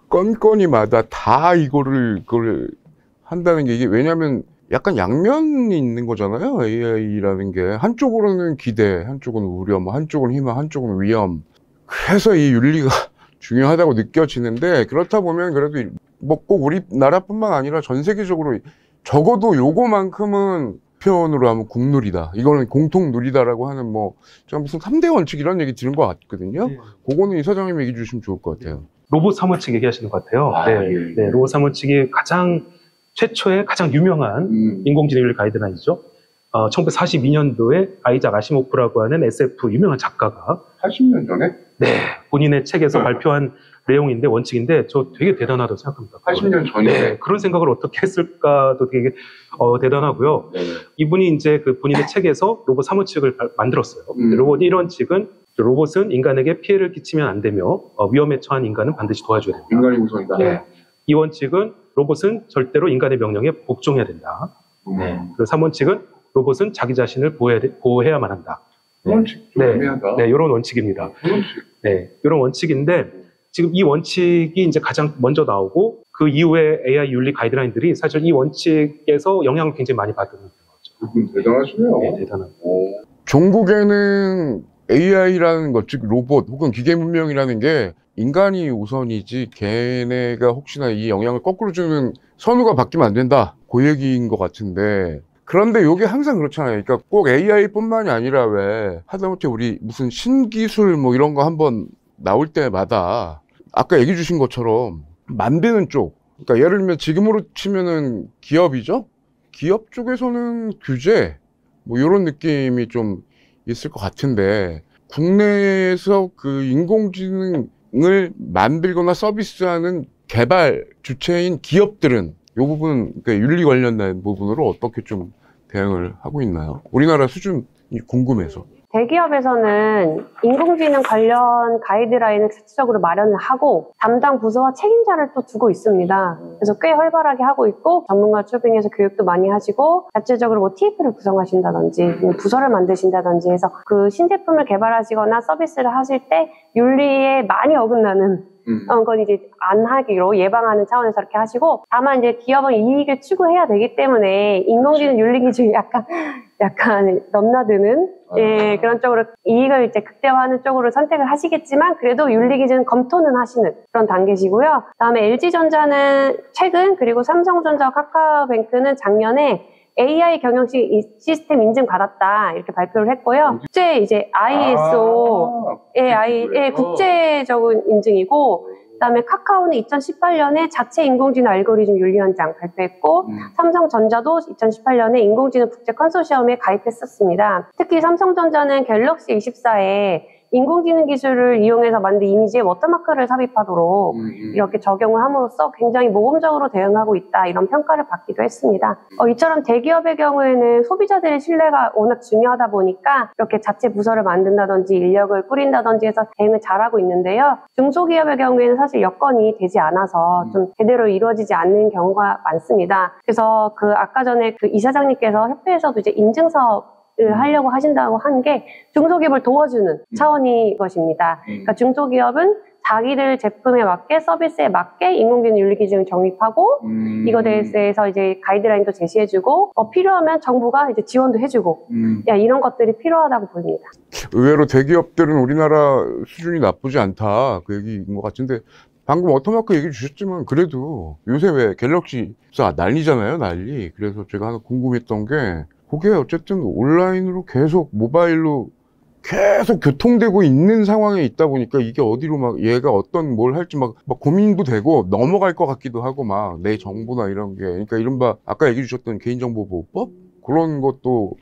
건건이마다 다 그걸 한다는 게, 이게 왜냐면 약간 양면이 있는 거잖아요. AI라는 게 한쪽으로는 기대, 한쪽은 우려, 뭐 한쪽은 희망, 한쪽은 위험. 그래서 이 윤리가 중요하다고 느껴지는데, 그렇다 보면 그래도 뭐 꼭 우리나라뿐만 아니라 전 세계적으로 적어도 요거만큼은 표현으로 하면 국룰이다, 이거는 공통룰이다라고 하는, 뭐 제가 무슨 3대 원칙 이런 얘기 들은 것 같거든요. 그거는 이 사장님 얘기 주시면 좋을 것 같아요. 로봇 사무칙 얘기하시는 것 같아요. 예. 네, 로봇 사무칙이 최초의 가장 유명한 인공지능 윤리 가이드라인이죠. 1942년도에 아이작 아시모프라고 하는 SF 유명한 작가가 80년 전에? 네, 본인의 책에서 발표한 내용인데, 원칙인데, 저 되게 대단하다고 생각합니다. 80년 전에? 네, 그런 생각을 어떻게 했을까도 되게 대단하고요. 네. 이분이 이제 그 본인의 책에서 로봇 사무칙을 만들었어요. 로봇 1원칙은 로봇은 인간에게 피해를 끼치면 안 되며 위험에 처한 인간은 반드시 도와줘야 된다. 인간이 우선이다. 네. 2원칙은 로봇은 절대로 인간의 명령에 복종해야 된다. 네. 그리고 3원칙은 로봇은 자기 자신을 보호해야만 한다. 네. 원칙 좀 애매하다. 네, 이런 원칙입니다. 원칙. 네, 이런 원칙인데, 지금 이 원칙이 이제 가장 먼저 나오고, 그 이후에 AI 윤리 가이드라인들이 사실 이 원칙에서 영향을 굉장히 많이 받는 거죠. 그분 대단하시네요. 네, 대단합니다. 종국에는 AI라는 것, 즉 로봇 혹은 기계 문명이라는 게 인간이 우선이지 걔네가 혹시나 이 영향을 거꾸로 주는 선우가 바뀌면 안 된다, 그 얘기인 것 같은데, 그런데 이게 항상 그렇잖아요. 그러니까 꼭 AI뿐만이 아니라 왜 하다못해 우리 무슨 신기술 뭐 이런 거 한번 나올 때마다 아까 얘기 주신 것처럼 만드는 쪽, 그러니까 예를 들면 지금으로 치면은 기업이죠. 기업 쪽에서는 규제 뭐 이런 느낌이 좀 있을 것 같은데, 국내에서 그 인공지능을 만들거나 서비스하는 개발 주체인 기업들은 이 부분, 그러니까 윤리 관련된 부분으로 어떻게 좀 대응을 하고 있나요? 우리나라 수준이 궁금해서. 대기업에서는 인공지능 관련 가이드라인을 자체적으로 마련을 하고 담당 부서와 책임자를 또 두고 있습니다. 그래서 꽤 활발하게 하고 있고, 전문가 초빙해서 교육도 많이 하시고, 자체적으로 뭐 TF를 구성하신다든지 부서를 만드신다든지 해서 그 신제품을 개발하시거나 서비스를 하실 때 윤리에 많이 어긋나는 건 이제 안 하기로 예방하는 차원에서 그렇게 하시고, 다만 이제 기업은 이익을 추구해야 되기 때문에 인공지능 윤리 기준이 약간 넘나드는 그런 쪽으로 이익을 이제 극대화하는 쪽으로 선택을 하시겠지만, 그래도 윤리 기준 검토는 하시는 그런 단계시고요. 그다음에 LG전자는 최근, 그리고 삼성전자와 카카오뱅크는 작년에 AI 경영 시스템 인증 받았다 이렇게 발표를 했고요. 국제 이제 ISO의 국제적인 인증이고, 그다음에 카카오는 2018년에 자체 인공지능 알고리즘 윤리원장 발표했고, 삼성전자도 2018년에 인공지능 국제 컨소시엄에 가입했었습니다. 특히 삼성전자는 갤럭시 24에 인공지능 기술을 이용해서 만든 이미지에 워터마크를 삽입하도록 이렇게 적용을 함으로써 굉장히 모범적으로 대응하고 있다, 이런 평가를 받기도 했습니다. 이처럼 대기업의 경우에는 소비자들의 신뢰가 워낙 중요하다 보니까 이렇게 자체 부서를 만든다든지 인력을 꾸린다든지 해서 대응을 잘하고 있는데요. 중소기업의 경우에는 사실 여건이 되지 않아서 좀 제대로 이루어지지 않는 경우가 많습니다. 그래서 그 아까 전에 그 이사장님께서 협회에서도 이제 인증사업 하려고 하신다고 한 게 중소기업을 도와주는 차원인 것입니다. 그러니까 중소기업은 자기들 제품에 맞게, 서비스에 맞게 인공지능 윤리 기준을 정립하고, 이거에 대해서 이제 가이드라인도 제시해주고, 필요하면 정부가 이제 지원도 해주고, 이런 것들이 필요하다고 보입니다. 의외로 대기업들은 우리나라 수준이 나쁘지 않다, 그 얘기인 것 같은데, 방금 워터마크 얘기 주셨지만 그래도 요새 왜 갤럭시 난리잖아요, 난리. 그래서 제가 하나 궁금했던 게, 그게 어쨌든 온라인으로 계속, 모바일로 계속 교통되고 있는 상황에 있다 보니까 이게 어디로 막 얘가 어떤 뭘 할지 막 고민도 되고 넘어갈 것 같기도 하고, 막 내 정보나 이런 게, 그러니까 이른바 아까 얘기 주셨던 개인정보보호법? 그런 것도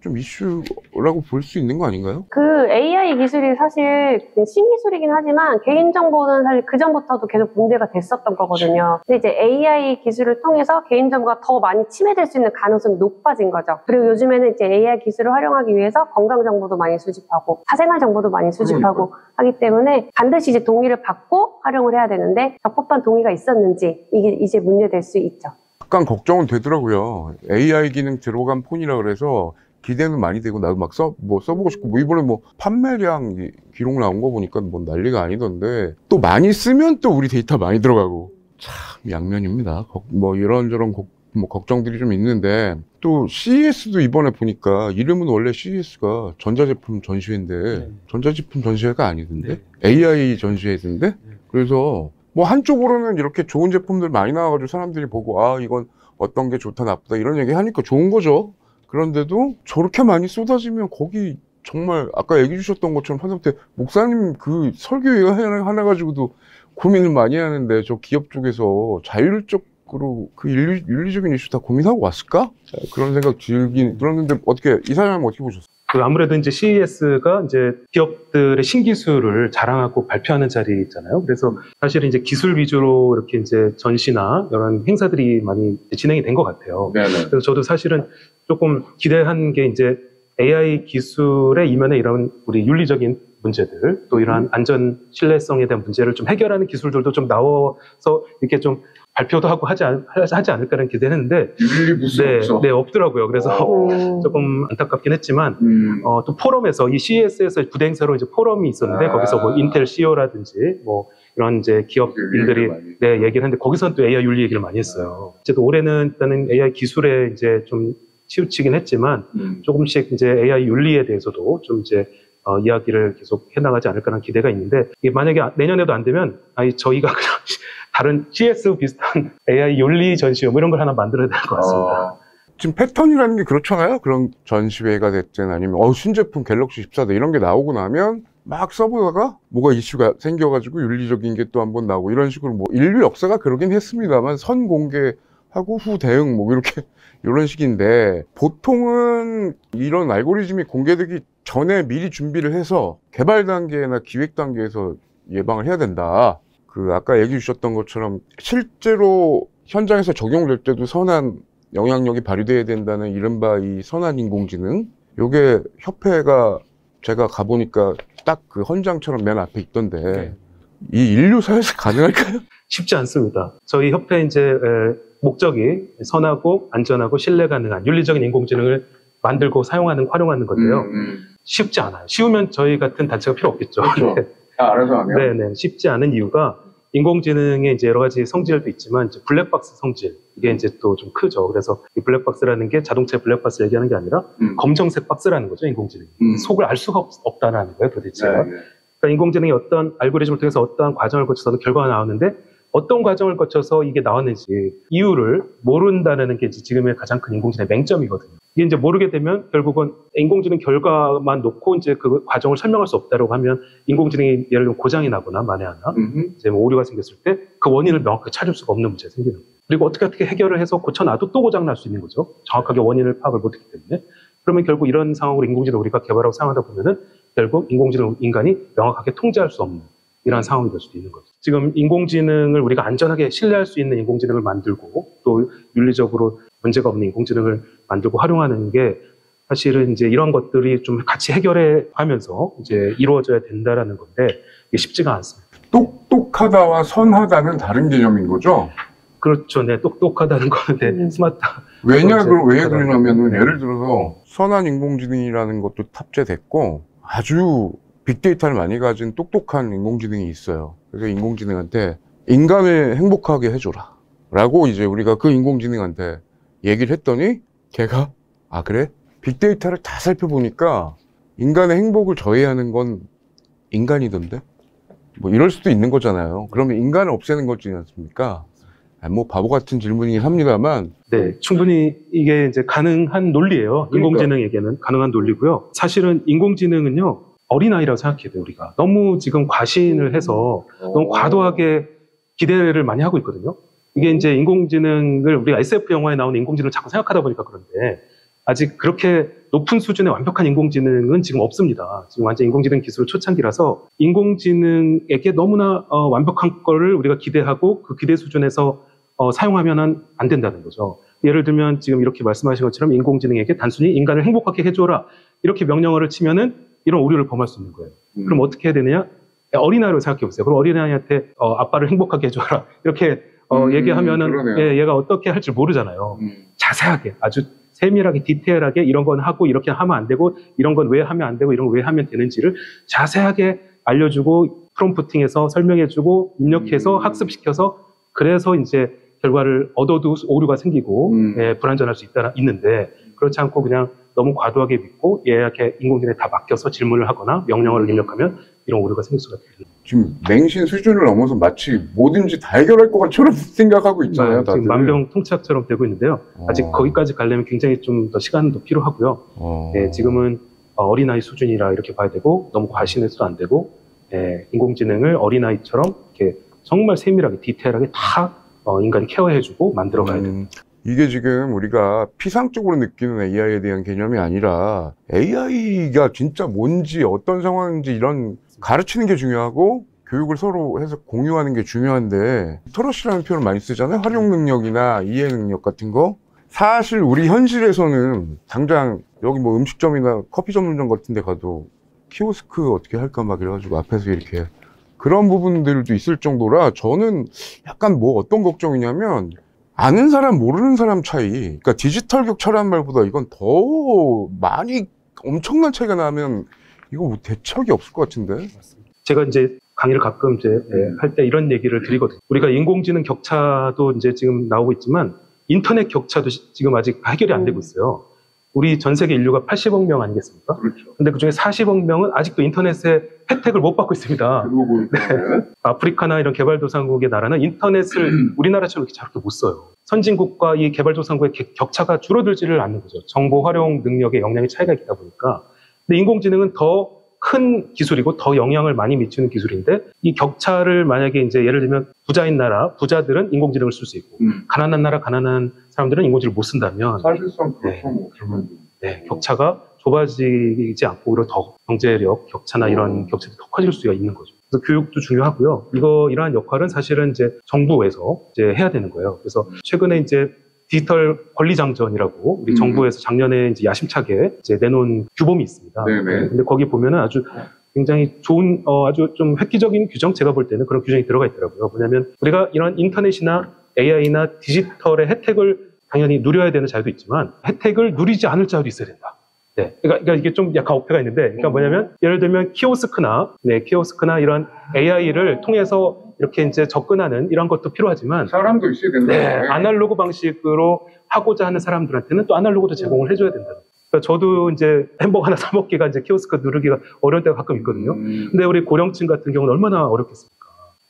좀 이슈라고 볼 수 있는 거 아닌가요? 그 AI 기술이 사실 신기술이긴 하지만 개인정보는 사실 그전부터도 계속 문제가 됐었던 거거든요. 근데 이제 AI 기술을 통해서 개인정보가 더 많이 침해될 수 있는 가능성이 높아진 거죠. 그리고 요즘에는 이제 AI 기술을 활용하기 위해서 건강정보도 많이 수집하고 사생활 정보도 많이 수집하고 하기 때문에 반드시 이제 동의를 받고 활용을 해야 되는데, 적법한 동의가 있었는지 이게 이제 문제될 수 있죠. 약간 걱정은 되더라고요. AI 기능 들어간 폰이라 그래서 기대는 많이 되고 나도 막 써보고 싶고 뭐 이번에 뭐 판매량 기록 나온 거 보니까 뭐 난리가 아니던데 또 많이 쓰면 또 우리 데이터 많이 들어가고 참 양면입니다. 뭐 이런저런 뭐 걱정들이 좀 있는데 또 CES도 이번에 보니까 이름은 원래 CES가 전자제품 전시회인데 전자제품 전시회가 아니던데 AI 전시회던데 그래서 뭐 한쪽으로는 이렇게 좋은 제품들 많이 나와가지고 사람들이 보고 아 이건 어떤 게 좋다 나쁘다 이런 얘기 하니까 좋은 거죠. 그런데도 저렇게 많이 쏟아지면 거기 정말 아까 얘기 주셨던 것처럼 하다못해 목사님 그 설교 하나 가지고도 고민을 많이 하는데 저 기업 쪽에서 자율적으로 그 윤리적인 이슈 다 고민하고 왔을까? 그런 생각 들긴 들었는데 어떻게 이사장님 어떻게 보셨어요? 그 아무래도 이제 CES가 이제 기업들의 신기술을 자랑하고 발표하는 자리잖아요. 그래서 사실은 이제 기술 위주로 이렇게 이제 전시나 이런 행사들이 많이 진행이 된 것 같아요. 네네. 그래서 저도 사실은 조금 기대한 게 이제 AI 기술의 이면에 이런 우리 윤리적인 문제들, 또 이러한 안전 신뢰성에 대한 문제를 좀 해결하는 기술들도 좀 나와서 이렇게 좀 발표도 하고 하지 않을까라는 기대를 했는데 네, 없더라고요. 그래서 조금 안타깝긴 했지만 또 포럼에서 이 CES에서 부대 행사로 이제 포럼이 있었는데 거기서 뭐 인텔 CEO라든지 뭐 이런 이제 기업인들이 얘기를 했는데 거기서는 또 AI 윤리 얘기를 많이 했어요. 어쨌든 올해는 일단은 AI 기술에 이제 좀 치우치긴 했지만 조금씩 이제 AI 윤리에 대해서도 좀 이제 이야기를 계속 해나가지 않을까라는 기대가 있는데 이게 만약에 내년에도 안 되면 저희가 그냥 다른 CS 비슷한 AI 윤리 전시회 뭐 이런 걸 하나 만들어야 될 것 같습니다. 지금 패턴이라는 게 그렇잖아요. 그런 전시회가 됐든 아니면 신제품 갤럭시 14대 이런 게 나오고 나면 막 써보다가 뭐가 이슈가 생겨가지고 윤리적인 게 또 한번 나오고 이런 식으로 뭐 인류 역사가 그러긴 했습니다만 선 공개하고 후 대응 뭐 이렇게 이런 식인데 보통은 이런 알고리즘이 공개되기 전에 미리 준비를 해서 개발 단계나 기획 단계에서 예방을 해야 된다. 그 아까 얘기 주셨던 것처럼 실제로 현장에서 적용될 때도 선한 영향력이 발휘돼야 된다는 이른바 이 선한 인공지능 요게 협회가 제가 가보니까 딱 그 헌장처럼 맨 앞에 있던데 이 인류 사회에서 가능할까요? 쉽지 않습니다. 저희 협회 이제 목적이 선하고 안전하고 신뢰 가능한 윤리적인 인공지능을 만들고 사용하는 활용하는 건데요. 쉽지 않아요. 쉬우면 저희 같은 단체가 필요 없겠죠. 그렇죠. 다 알아서 하면. 네네. 쉽지 않은 이유가 인공지능의 이제 여러 가지 성질도 있지만 이제 블랙박스 성질 이게 이제 또 좀 크죠. 그래서 이 블랙박스라는 게 자동차의 블랙박스 얘기하는 게 아니라 검정색 박스라는 거죠. 인공지능이 속을 알 수가 없다는 거예요. 도대체. 그러니까 인공지능이 어떤 알고리즘을 통해서 어떠한 과정을 거쳐서 결과가 나왔는데 어떤 과정을 거쳐서 이게 나왔는지 이유를 모른다는 게 이제 지금의 가장 큰 인공지능의 맹점이거든요. 이게 이제 모르게 되면 결국은 인공지능 결과만 놓고 이제 그 과정을 설명할 수 없다고 하면 인공지능이 예를 들면 고장이 나거나 만에 하나 이제 뭐 오류가 생겼을 때 그 원인을 명확하게 찾을 수가 없는 문제가 생기는 거예요. 그리고 어떻게 해결을 해서 고쳐놔도 또 고장 날 수 있는 거죠. 정확하게 원인을 파악을 못했기 때문에. 그러면 결국 이런 상황으로 인공지능을 우리가 개발하고 사용하다 보면은 결국 인공지능 인간이 명확하게 통제할 수 없는 이러한 상황이 될 수도 있는 거죠. 지금 인공지능을 우리가 안전하게 신뢰할 수 있는 인공지능을 만들고 또 윤리적으로 문제가 없는 인공지능을 만들고 활용하는 게 사실은 이제 이런 것들이 좀 같이 해결해 가면서 이제 이루어져야 된다라는 건데 이게 쉽지가 않습니다. 똑똑하다와 선하다는 다른 개념인 거죠? 그렇죠. 네, 똑똑하다는 거는 스마트하다. 왜 그러냐면은 예를 들어서 선한 인공지능이라는 것도 탑재됐고 아주 빅데이터를 많이 가진 똑똑한 인공지능이 있어요. 그래서 인공지능한테 인간을 행복하게 해줘라 라고 이제 우리가 그 인공지능한테 얘기를 했더니 걔가 아 그래? 빅데이터를 다 살펴보니까 인간의 행복을 저해하는 건 인간이던데? 뭐 이럴 수도 있는 거잖아요. 그러면 인간을 없애는 거지 않습니까? 뭐 바보 같은 질문이긴 합니다만 네, 충분히 이게 이제 가능한 논리예요. 그러니까. 인공지능에게는 가능한 논리고요. 사실은 인공지능은요. 어린아이라고 생각해야 돼요, 우리가. 너무 지금 과신을 해서 너무 과도하게 기대를 많이 하고 있거든요. 이게 이제 인공지능을 우리가 SF 영화에 나오는 인공지능을 자꾸 생각하다 보니까 그런데 아직 그렇게 높은 수준의 완벽한 인공지능은 지금 없습니다. 지금 완전 인공지능 기술 초창기라서 인공지능에게 너무나 완벽한 거를 우리가 기대하고 그 기대 수준에서 사용하면 안 된다는 거죠. 예를 들면 지금 이렇게 말씀하신 것처럼 인공지능에게 단순히 인간을 행복하게 해줘라 이렇게 명령어를 치면은 이런 오류를 범할 수 있는 거예요. 그럼 어떻게 해야 되느냐? 어린아이로 생각해 보세요. 그럼 어린아이한테 아빠를 행복하게 해줘라 이렇게 얘기하면은 얘가 어떻게 할 줄 모르잖아요. 자세하게 아주 세밀하게 디테일하게 이런 건 하고 이렇게 하면 안 되고 이런 건 왜 하면 안 되고 이런 건 왜 하면 되는지를 자세하게 알려주고 프롬프팅해서 설명해주고 입력해서 학습시켜서 그래서 이제 결과를 얻어도 오류가 생기고 불완전할 수 있는데 그렇지 않고 그냥 너무 과도하게 믿고 얘한테 인공지능에 다 맡겨서 질문을 하거나 명령어를 입력하면 이런 오류가 생길 수가 있어요. 지금 맹신 수준을 넘어서 마치 뭐든지 다 해결할 것처럼 생각하고 있잖아요. 다들. 지금 만병통치약처럼 되고 있는데요. 아직 거기까지 가려면 굉장히 좀 더 시간도 필요하고요. 네, 지금은 어린아이 수준이라 이렇게 봐야 되고 너무 과신해서도 안 되고 인공지능을 어린아이처럼 이렇게 정말 세밀하게 디테일하게 다 인간이 케어해주고 만들어가야 돼요. 이게 지금 우리가 피상적으로 느끼는 AI에 대한 개념이 아니라 AI가 진짜 뭔지 어떤 상황인지 이런 가르치는 게 중요하고 교육을 서로 해서 공유하는 게 중요한데 리터러시라는 표현을 많이 쓰잖아요. 활용 능력이나 이해 능력 같은 거. 사실 우리 현실에서는 당장 여기 뭐 음식점이나 커피 전문점 같은 데 가도 키오스크 어떻게 할까 막 이래가지고 앞에서 이렇게 그런 부분들도 있을 정도라 저는 약간 뭐 어떤 걱정이냐면 아는 사람 모르는 사람 차이, 그러니까 디지털 격차라는 말보다 이건 더 많이 엄청난 차이가 나면 이거 뭐 대책이 없을 것 같은데. 제가 이제 강의를 가끔 이제 할 때 이런 얘기를 드리거든요. 우리가 인공지능 격차도 이제 지금 나오고 있지만 인터넷 격차도 지금 아직 해결이 안 되고 있어요. 우리 전 세계 인류가 80억 명 아니겠습니까? 그렇죠. 근데 그 중에 40억 명은 아직도 인터넷의 혜택을 못 받고 있습니다. 네. 아프리카나 이런 개발도상국의 나라는 인터넷을 우리나라처럼 이렇게 저렇게 못 써요. 선진국과 이 개발도상국의 격차가 줄어들지를 않는 거죠. 정보 활용 능력의 역량의 차이가 있다 보니까. 근데 인공지능은 더 큰 기술이고 더 영향을 많이 미치는 기술인데 이 격차를 만약에 이제 예를 들면 부자인 나라, 부자들은 인공지능을 쓸 수 있고 가난한 나라, 가난한 사람들은 인공지능을 못 쓴다면 사실상 그렇죠. 격차가 좁아지지 않고 오히려 더 경제력 격차나 이런 격차가 더 커질 수가 있는 거죠. 그래서 교육도 중요하고요. 이러한 역할은 사실은 이제 정부에서 이제 해야 되는 거예요. 그래서 최근에 이제 디지털 권리장전이라고 우리 정부에서 작년에 이제 야심차게 이제 내놓은 규범이 있습니다. 네네. 근데 거기 보면은 아주 굉장히 좋은, 아주 좀 획기적인 규정, 제가 볼 때는 그런 규정이 들어가 있더라고요. 뭐냐면 우리가 이런 인터넷이나 AI나 디지털의 혜택을 당연히 누려야 되는 자유도 있지만 혜택을 누리지 않을 자유도 있어야 된다. 네. 그러니까 이게 좀 약간 어폐가 있는데, 그러니까 뭐냐면 예를 들면 키오스크나 이런 AI를 통해서 이렇게 이제 접근하는 이런 것도 필요하지만 사람도 있어야 된다. 네, 아날로그 방식으로 하고자 하는 사람들한테는 또 아날로그도 제공을 해줘야 된다. 그러니까 저도 이제 햄버거 하나 사 먹기가 이제 키오스크 누르기가 어려울 때가 가끔 있거든요. 근데 우리 고령층 같은 경우는 얼마나 어렵겠습니까?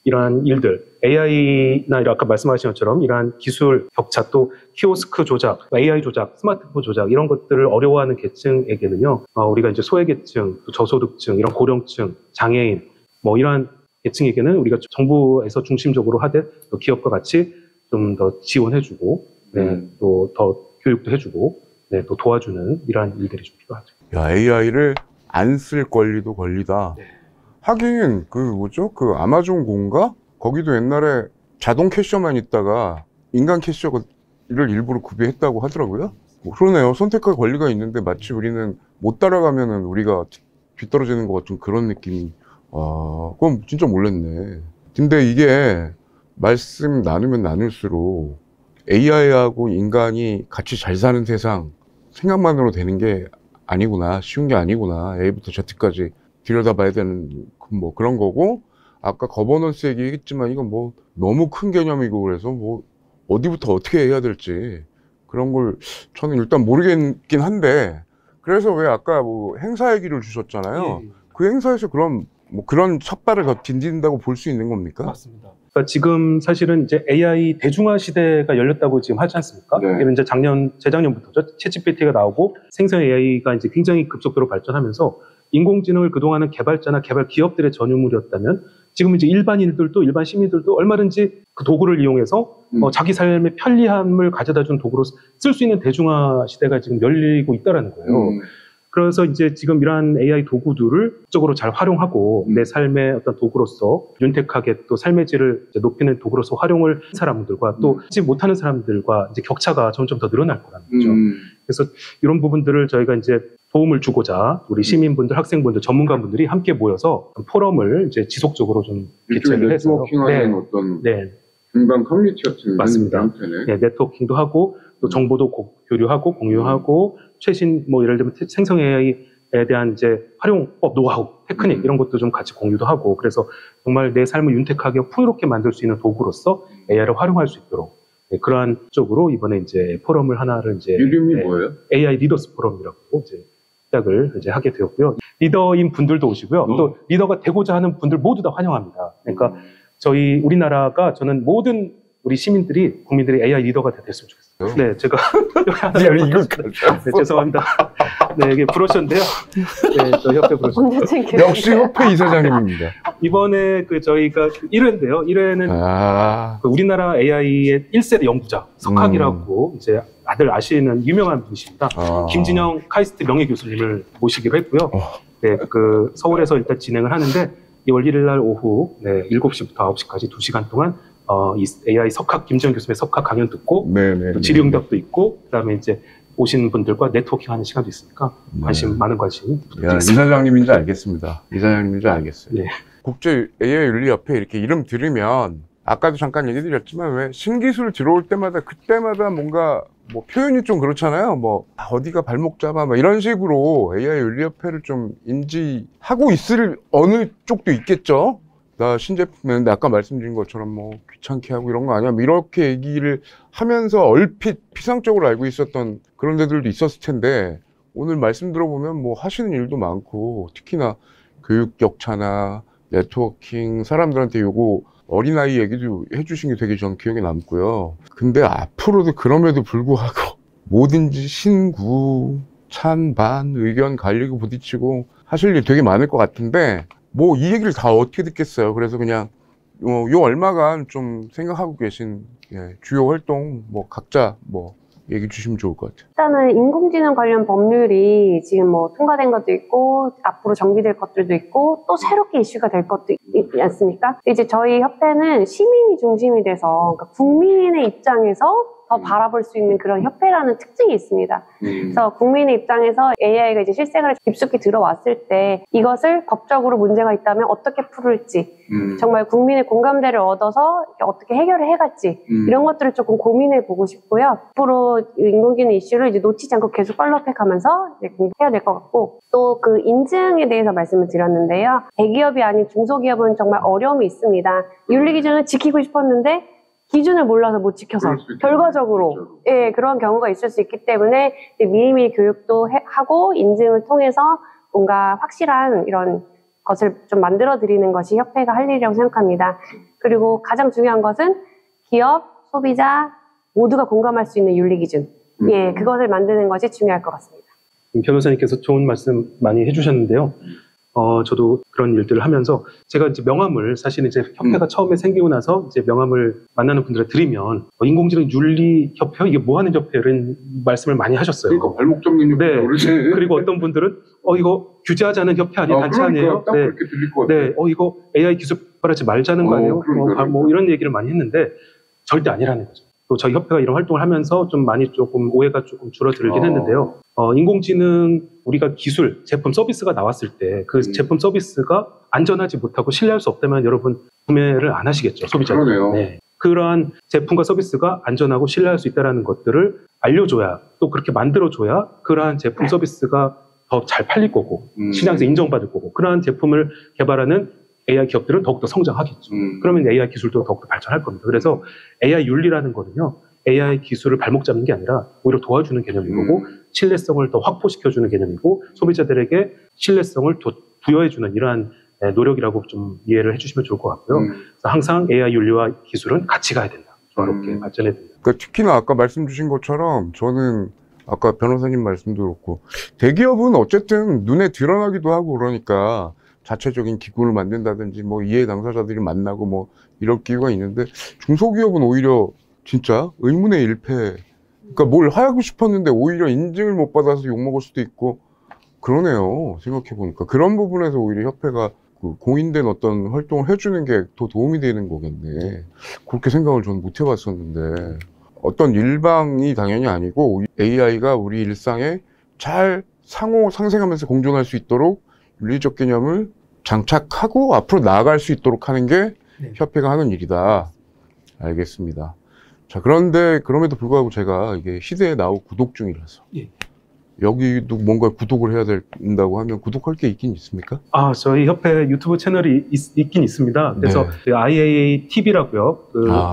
이러한 일들, AI나 아까 말씀하신 것처럼 이러한 기술 격차 또 키오스크 조작, AI 조작, 스마트폰 조작 이런 것들을 어려워하는 계층에게는요, 우리가 이제 소외계층, 또 저소득층, 이런 고령층, 장애인, 뭐 이러한 계층에게는 우리가 정부에서 중심적으로 하되 또 기업과 같이 좀 더 지원해주고, 네, 또 더 교육도 해주고, 네, 또 도와주는 이러한 일들이 좀 필요하죠. 야, AI를 안 쓸 권리도 권리다. 네. 하긴 그 아마존 고인가? 거기도 옛날에 자동 캐셔만 있다가 인간 캐셔를 일부러 구비했다고 하더라고요. 뭐 그러네요. 선택할 권리가 있는데 마치 우리는 못 따라가면은 우리가 뒤떨어지는 것 같은 그런 느낌이. 그건 진짜 몰랐네. 근데 이게 말씀 나누면 나눌수록 AI하고 인간이 같이 잘 사는 세상 생각만으로 되는 게 아니구나, 쉬운 게 아니구나. A부터 Z까지 들여다봐야 되는 뭐 그런 거고, 아까 거버넌스 얘기했지만 이건 뭐 너무 큰 개념이고 그래서 뭐 어디부터 어떻게 해야 될지 그런 걸 저는 일단 모르겠긴 한데, 그래서 왜 아까 뭐 행사 얘기를 주셨잖아요. 그 행사에서 그럼 뭐 그런 첫 발을 더 딘딘다고 볼 수 있는 겁니까? 맞습니다. 그러니까 지금 사실은 이제 AI 대중화 시대가 열렸다고 지금 하지 않습니까? 네. 이제 재작년부터죠. 챗GPT가 나오고 생성 AI가 이제 굉장히 급속도로 발전하면서 인공지능을 그동안은 개발자나 개발 기업들의 전유물이었다면 지금 이제 일반인들도 일반 시민들도 얼마든지 그 도구를 이용해서 자기 삶의 편리함을 가져다 준 도구로 쓸 수 있는 대중화 시대가 지금 열리고 있다라는 거예요. 그래서 이제 지금 이러한 AI 도구들을 적극적으로 잘 활용하고 내 삶의 어떤 도구로서 윤택하게 또 삶의 질을 이제 높이는 도구로서 활용을 하는 사람들과 또 하지 못하는 사람들과 이제 격차가 점점 더 늘어날 거라는 거죠. 그래서 이런 부분들을 저희가 이제 도움을 주고자 우리 시민분들, 학생분들, 전문가분들이 함께 모여서 포럼을 이제 지속적으로 좀 개최를 해서 네트워킹하는 어떤 네. 중간 커뮤니티 같은 맞습니다. 네, 네트워킹도 하고 또 정보도 교류하고 공유하고 최신 뭐 예를 들면 생성 AI에 대한 이제 활용법, 노하우, 테크닉 이런 것도 좀 같이 공유도 하고 그래서 정말 내 삶을 윤택하게 풍요롭게 만들 수 있는 도구로서 AI를 활용할 수 있도록 그러한 쪽으로 이번에 이제 포럼을 하나를 이제 이름이 뭐예요? AI 리더스 포럼이라고 이제 시작을 이제 하게 되었고요. 리더인 분들도 오시고요. 또 리더가 되고자 하는 분들 모두 다 환영합니다. 그러니까 저희 우리나라가 저는 모든 우리 시민들이 국민들이 AI 리더가 됐으면 좋겠어요. 네, 제가 여기 하나 네, 죄송합니다. 네, 이게 브로셔인데요. 네, 저 협회 브로셔. 역시 협회 이사장님입니다. 이번에 그 저희가 1회인데요. 1회는 그 우리나라 AI의 1세대 연구자 석학이라고 이제 다들 아시는 유명한 분이십니다. 김진영 카이스트 명예교수님을 모시기로 했고요. 네, 그 서울에서 일단 진행을 하는데 2월 1일 날 오후 7시부터 9시까지 2시간 동안 이 AI 석학 김지영 교수의 석학 강연 듣고 또 질의응답도 있고 그다음에 이제 오신 분들과 네트워킹하는 시간도 있으니까 많은 관심 부탁드리겠습니다. 이사장님인지 알겠습니다. 이사장님인지 알겠어요. 네. 국제 AI 윤리협회 이렇게 이름 들으면 아까도 잠깐 얘기 드렸지만 왜 신기술 들어올 때마다 그때마다 뭔가 뭐 표현이 좀 그렇잖아요. 뭐 어디가 발목 잡아 뭐 이런 식으로 AI 윤리협회를 좀 인지하고 있을 어느 쪽도 있겠죠. 나 신제품인데 아까 말씀드린 것처럼 뭐 귀찮게 하고 이런 거 아니야? 뭐 이렇게 얘기를 하면서 얼핏 피상적으로 알고 있었던 그런 데들도 있었을 텐데 오늘 말씀 들어보면 뭐 하시는 일도 많고 특히나 교육 격차나 네트워킹 사람들한테 요거 어린아이 얘기도 해주신 게 되게 전 기억에 남고요. 근데 앞으로도 그럼에도 불구하고 뭐든지 신구, 찬반, 의견 갈리고 부딪히고 하실 일 되게 많을 것 같은데 뭐 이 얘기를 다 어떻게 듣겠어요. 그래서 그냥 요 얼마간 좀 생각하고 계신 주요 활동 뭐 각자 뭐 얘기 주시면 좋을 것 같아요. 일단은 인공지능 관련 법률이 지금 뭐 통과된 것도 있고 앞으로 정비될 것들도 있고 또 새롭게 이슈가 될 것도 있지 않습니까? 이제 저희 협회는 시민이 중심이 돼서 그러니까 국민의 입장에서 더 바라볼 수 있는 그런 협회라는 특징이 있습니다. 그래서 국민의 입장에서 AI가 이제 실생활에 깊숙이 들어왔을 때 이것을 법적으로 문제가 있다면 어떻게 풀을지 정말 국민의 공감대를 얻어서 어떻게 해결을 해갈지 이런 것들을 조금 고민해 보고 싶고요. 앞으로 인공지능 이슈를 이제 놓치지 않고 계속 팔로우해 가면서 공부해야 될 것 같고 또 그 인증에 대해서 말씀을 드렸는데요. 대기업이 아닌 중소기업은 정말 어려움이 있습니다. 윤리 기준을 지키고 싶었는데 기준을 몰라서 못 지켜서 결과적으로 그런 경우가 있을 수 있기 때문에 미리미리 교육도 하고 인증을 통해서 뭔가 확실한 이런 것을 좀 만들어 드리는 것이 협회가 할 일이라고 생각합니다. 그리고 가장 중요한 것은 기업, 소비자 모두가 공감할 수 있는 윤리 기준 그것을 만드는 것이 중요할 것 같습니다. 변호사님께서 좋은 말씀 많이 해주셨는데요. 저도 그런 일들을 하면서 제가 이제 명함을 사실 이제 협회가 처음에 생기고 나서 이제 명함을 만나는 분들에 드리면 인공지능 윤리 협회 이게 뭐 하는 협회를 말씀을 많이 하셨어요. 그러니까 발목 잡는 협회. 네. 그리고 어떤 분들은 이거 규제하자는 협회 아니에요? 단체 아니에요? 딱 그렇게 들릴 것 같아요. 네. 이거 AI 기술 발달하지 말자는 거 아니에요? 뭐 이런 얘기를 많이 했는데 절대 아니라는 거죠. 또 저희 협회가 이런 활동을 하면서 좀 많이 조금 오해가 조금 줄어들긴 했는데요. 인공지능 우리가 기술, 제품, 서비스가 나왔을 때 그 제품, 서비스가 안전하지 못하고 신뢰할 수 없다면 여러분 구매를 안 하시겠죠, 소비자들. 그러네요. 네. 그러한 제품과 서비스가 안전하고 신뢰할 수 있다는 것들을 알려줘야 또 그렇게 만들어줘야 그러한 제품, 서비스가 더 잘 팔릴 거고 시장에서 인정받을 거고 그러한 제품을 개발하는 AI 기업들은 더욱더 성장하겠죠. 그러면 AI 기술도 더욱더 발전할 겁니다. 그래서 AI 윤리라는 거는요. AI 기술을 발목 잡는 게 아니라 오히려 도와주는 개념인 거고 신뢰성을 더 확보시켜주는 개념이고 소비자들에게 신뢰성을 부여해주는 이러한 노력이라고 좀 이해를 해주시면 좋을 것 같고요. 그래서 항상 AI 윤리와 기술은 같이 가야 된다. 조화롭게 발전해야 된다. 그러니까 특히나 아까 말씀 주신 것처럼 저는 아까 변호사님 말씀도 그렇고 대기업은 어쨌든 눈에 드러나기도 하고 그러니까 자체적인 기구를 만든다든지 뭐 이해 당사자들이 만나고 뭐 이럴 기회가 있는데 중소기업은 오히려 진짜 의문의 일패. 그러니까 뭘 하고 싶었는데 오히려 인증을 못 받아서 욕먹을 수도 있고 그러네요. 생각해보니까. 그런 부분에서 오히려 협회가 그 공인된 어떤 활동을 해주는 게 더 도움이 되는 거겠네. 그렇게 생각을 저는 못 해봤었는데 어떤 일방이 당연히 아니고 AI가 우리 일상에 잘 상생하면서 공존할 수 있도록 윤리적 개념을 장착하고 앞으로 나아갈 수 있도록 하는 게 협회가 하는 일이다. 알겠습니다. 자, 그런데 그럼에도 불구하고 제가 이게 시대에 나오 구독 중이라서 예. 여기도 뭔가 구독을 해야 된다고 하면 구독할 게 있긴 있습니까? 아, 저희 협회 유튜브 채널이 있긴 있습니다. 그래서 네. 그 IAA TV라고요.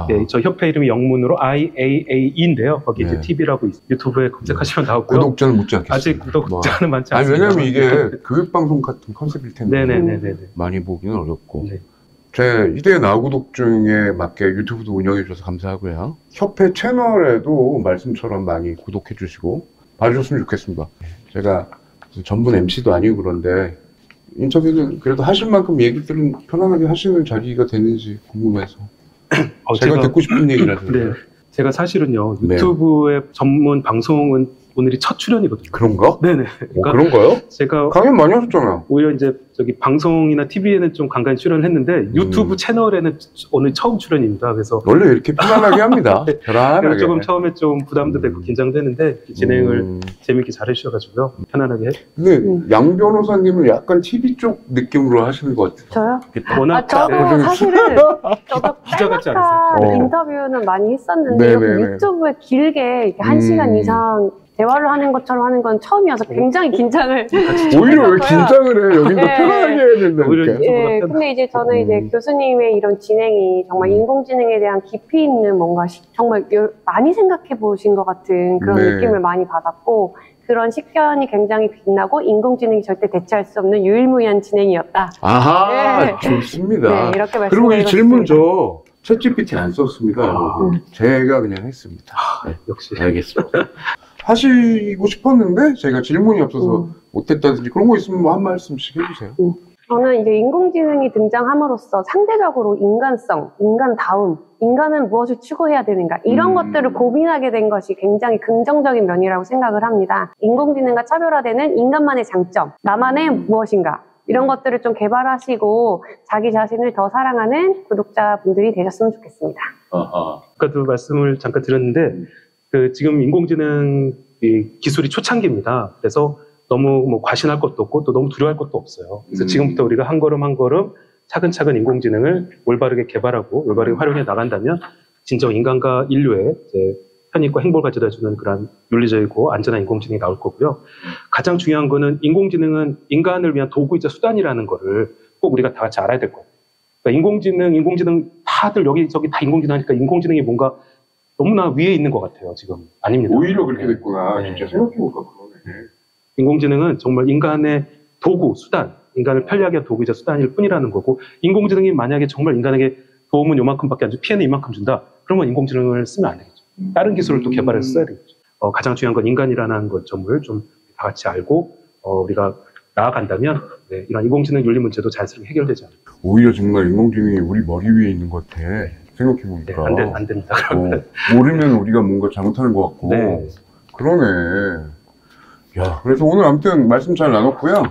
네, 저 협회 이름이 영문으로 IAA인데요. 거기 이제 네. TV라고 유튜브에 검색하시면 나오고요. 구독자는 묻지 않겠습니다. 아직 구독자는 많지 아니, 않습니다. 왜냐면 이게 교육방송 같은 컨셉일 텐데 네네네네. 많이 보기는 어렵고 네. 제 시대의 나우 구독 중에 맞게 유튜브도 운영해 주셔서 감사하고요. 협회 채널에도 말씀처럼 많이 구독해 주시고 봐주셨으면 좋겠습니다. 제가 전문 MC도 아니고 그런데 인터뷰는 그래도 하실 만큼 얘기들은 편안하게 하시는 자리가 되는지 궁금해서 제가 듣고 싶은 얘기라서 네. 제가 사실은요, 네. 유튜브의 전문 방송은 오늘이 첫 출연이거든요. 그런가? 네네. 그런가요? 제가 강연 많이 하셨잖아요. 오히려 이제 저기 방송이나 TV에는 좀 간간히 출연을 했는데 유튜브 채널에는 오늘 처음 출연입니다. 그래서 원래 이렇게 편안하게 합니다. 편안하게. 그래서 조금 처음에 좀 부담도 되고 긴장되는데 진행을 재밌게 잘 해주셔가지고요. 편안하게. 근데 양 변호사님은 약간 TV 쪽 느낌으로 하시는 것 같아요. 저요? 워낙 저도 네. 사실은 저도 기자 같지 짤막한 않으세요? 인터뷰는 많이 했었는데 네네네. 이렇게 유튜브에 길게 이렇게 1시간 이상 대화를 하는 것처럼 하는 건 처음이어서 굉장히 긴장을 오히려 왜 했었고요. 긴장을 해? 여긴 또 네. 편안하게 해야 된다니까. 오히려 예, 근데 이제 저는 이제 교수님의 이런 진행이 정말 인공지능에 대한 깊이 있는 뭔가 정말 많이 생각해 보신 것 같은 그런 네. 느낌을 많이 받았고 그런 식견이 굉장히 빛나고 인공지능이 절대 대체할 수 없는 유일무이한 진행이었다. 아하, 네. 좋습니다. 네, 이렇게 그리고 이 말씀드리고 질문 싶습니다. 저 챗GPT 안 썼습니다, 여러분. 제가 그냥 했습니다. 네, 역시. 알겠습니다. 하시고 싶었는데 제가 질문이 없어서 못했다든지 그런 거 있으면 뭐 한 말씀씩 해주세요. 저는 이제 인공지능이 등장함으로써 상대적으로 인간성, 인간다움, 인간은 무엇을 추구해야 되는가 이런 것들을 고민하게 된 것이 굉장히 긍정적인 면이라고 생각을 합니다. 인공지능과 차별화되는 인간만의 장점, 나만의 무엇인가 이런 것들을 좀 개발하시고 자기 자신을 더 사랑하는 구독자분들이 되셨으면 좋겠습니다. 아까도 말씀을 잠깐 드렸는데 지금 인공지능 기술이 초창기입니다. 그래서 너무 뭐 과신할 것도 없고 또 너무 두려워할 것도 없어요. 그래서 지금부터 우리가 한 걸음 한 걸음 차근차근 인공지능을 올바르게 개발하고 올바르게 활용해 나간다면 진정 인간과 인류의 이제 편익과 행복을 가져다주는 그런 윤리적이고 안전한 인공지능이 나올 거고요. 가장 중요한 거는 인공지능은 인간을 위한 도구이자 수단이라는 거를 꼭 우리가 다 같이 알아야 될 거예요. 그러니까 인공지능 다들 여기저기 다 인공지능 하니까 인공지능이 뭔가 너무나 위에 있는 것 같아요. 지금 아닙니다. 오히려 그렇게 됐구나. 네. 진짜 생각해보니까 그러네. 인공지능은 정말 인간의 도구, 수단, 인간을 편리하게 한 도구이자 수단일 뿐이라는 거고 인공지능이 만약에 정말 인간에게 도움은 요만큼밖에 안 주고 피해는 이만큼 준다. 그러면 인공지능을 쓰면 안 되겠죠. 다른 기술을 또 개발해서 써야 되겠죠. 가장 중요한 건 인간이라는 것 점을 좀 다 같이 알고 우리가 나아간다면 이런 인공지능 윤리 문제도 자연스럽게 해결되지 않을까. 오히려 정말 인공지능이 우리 머리 위에 있는 것 같아. 생각해보니까. 안 됩니다. 모르면 우리가 뭔가 잘못하는 것 같고. 네. 그러네. 야, 그래서 오늘 아무튼 말씀 잘 나눴고요.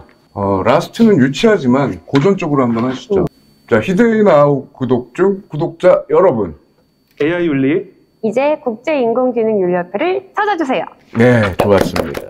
라스트는 유치하지만 고전적으로 한번 하시죠. 자, 히데이 나우 구독 중 구독자 여러분. AI 윤리 이제 국제인공지능윤리협회를 찾아주세요. 네, 좋았습니다.